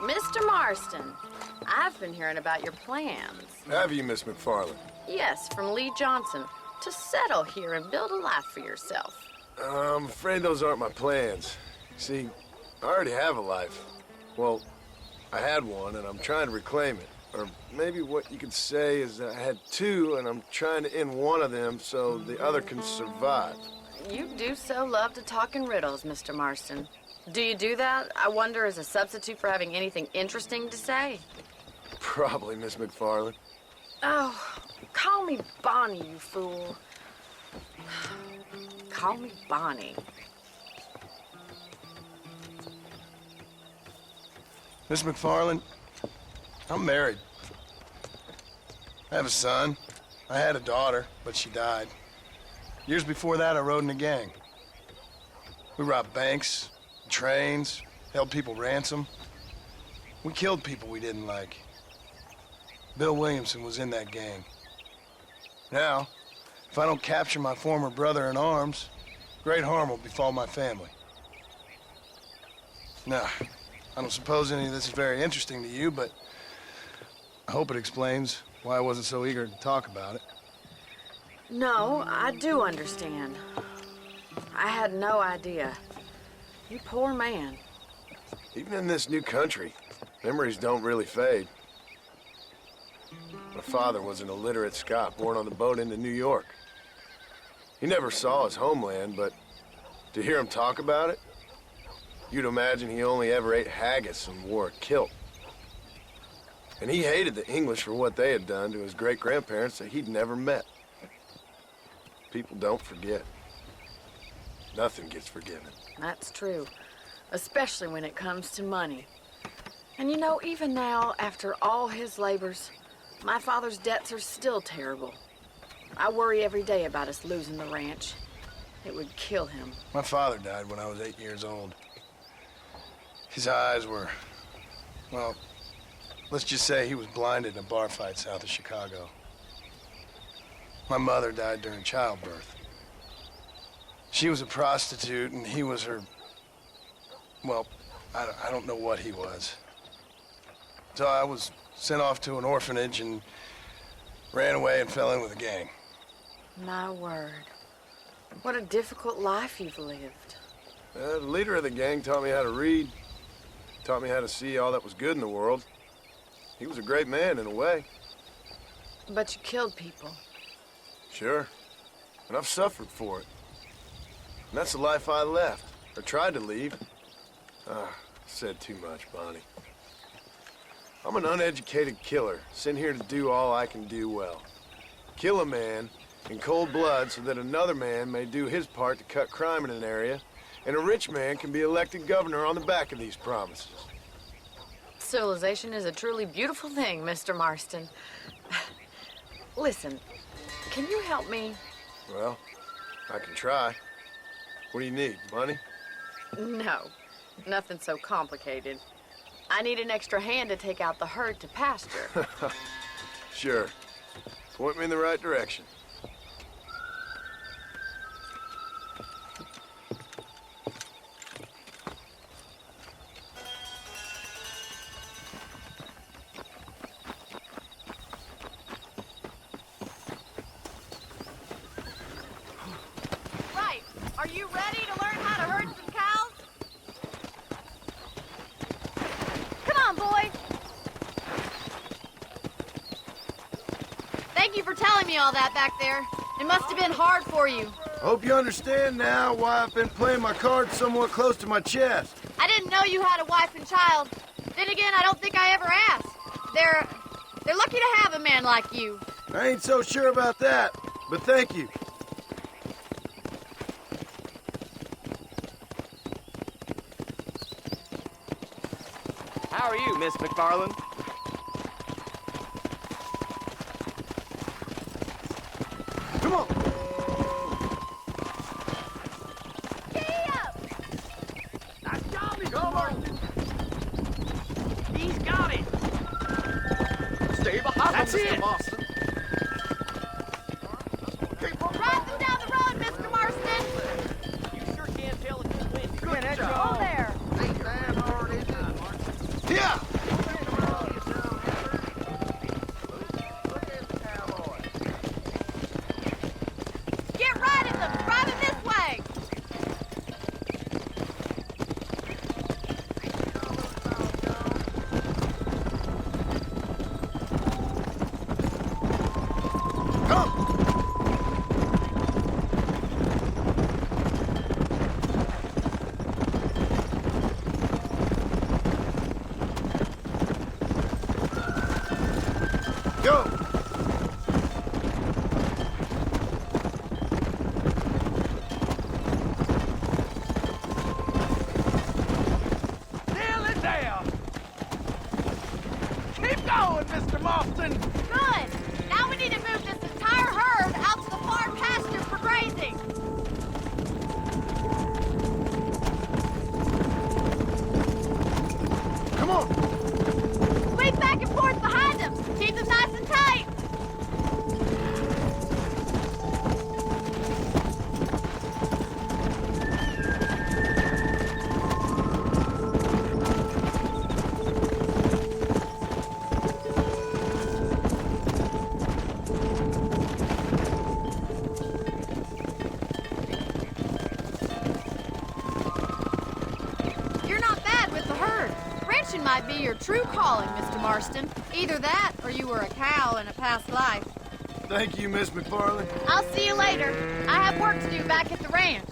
Mr. Marston, I've been hearing about your plans. Have you, Miss MacFarlane? Yes, from Lee Johnson, to settle here and build a life for yourself. I'm afraid those aren't my plans. See, I already have a life. Well, I had one, and I'm trying to reclaim it. Or maybe what you could say is that I had two, and I'm trying to end one of them so the other can survive. You do so love to talk in riddles, Mr. Marston. Do you do that, I wonder, as a substitute for having anything interesting to say? Probably, Miss MacFarlane. Oh, call me Bonnie, you fool. Call me Bonnie. Miss MacFarlane, I'm married. I have a son. I had a daughter, but she died. Years before that, I rode in a gang. We robbed banks, trains, held people ransom. We killed people we didn't like. Bill Williamson was in that gang. Now, if I don't capture my former brother in arms, great harm will befall my family. Now, I don't suppose any of this is very interesting to you, but I hope it explains why I wasn't so eager to talk about it. No, I do understand. I had no idea. You poor man. Even in this new country, memories don't really fade. My father was an illiterate Scot born on the boat into New York. He never saw his homeland, but to hear him talk about it, you'd imagine he only ever ate haggis and wore a kilt. And he hated the English for what they had done to his great-grandparents that he'd never met. People don't forget. Nothing gets forgiven. That's true, especially when it comes to money. And you know, even now, after all his labors, my father's debts are still terrible. I worry every day about us losing the ranch. It would kill him. My father died when I was 8 years old. His eyes were, well, let's just say he was blinded in a bar fight south of Chicago. My mother died during childbirth. She was a prostitute, and he was her, well, I don't know what he was. So I was sent off to an orphanage and ran away and fell in with a gang. My word. What a difficult life you've lived. The leader of the gang taught me how to read, taught me how to see all that was good in the world. He was a great man in a way. But you killed people. Sure. And I've suffered for it. And that's the life I left, or tried to leave. Said too much, Bonnie. I'm an uneducated killer, sent here to do all I can do well. Kill a man in cold blood so that another man may do his part to cut crime in an area, and a rich man can be elected governor on the back of these promises. Civilization is a truly beautiful thing, Mr. Marston. Listen, can you help me? Well, I can try. What do you need, money? No, nothing so complicated. I need an extra hand to take out the herd to pasture. Sure. Point me in the right direction. Right. Are you ready to learn how to herd some cows? Come on, boy. Thank you for telling me all that back there. It must have been hard for you. I hope you understand now why I've been playing my cards somewhat close to my chest. I didn't know you had a wife and child. Then again, I don't think I ever asked. They're lucky to have a man like you. I ain't so sure about that, but thank you. How are you, Miss MacFarlane? Come on. I got it! Come on! He's got it! Stay behind That's him, Mr. it. Marston. Ride them down the road, Mr. Marston. You sure can tell a good wind. Good job. job. Oh, there. Yeah. Marston! Good! Now we need to move this entire herd out to the farm pasture for grazing. Come on! Sweep back and forth behind them. Keep them nice and tight. You're not bad with the herd. Ranching might be your true calling, Mr. Marston. Either that, or you were a cow in a past life. Thank you, Miss MacFarlane. I'll see you later. I have work to do back at the ranch.